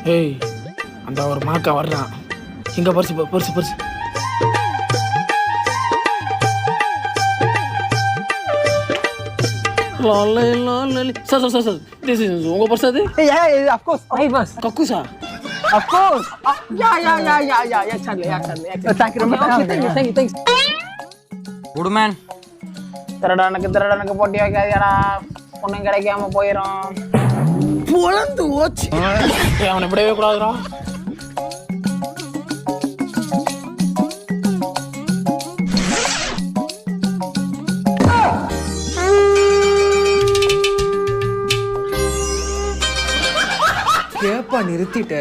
ஏய் அந்த ஒரு மாக்கா வர்றான். எங்க பரிசு பரிசு பரிசு. Sir sir sir sir this is உங்க பர்ஸ் அது? Yeah, of course. My bus. கக்குசா? Of course. Yeah, Charlie. Thank you very much. Thanks. Good man. திருடனுக்கு போட்டி வைக்காதீங்கடா. ஒன்றும் கிடைக்காம போயிடும். பொழந்து ஓச்சு. அவனை விடவே கூடாதுடா. கேப்பா நிறுத்திட்ட.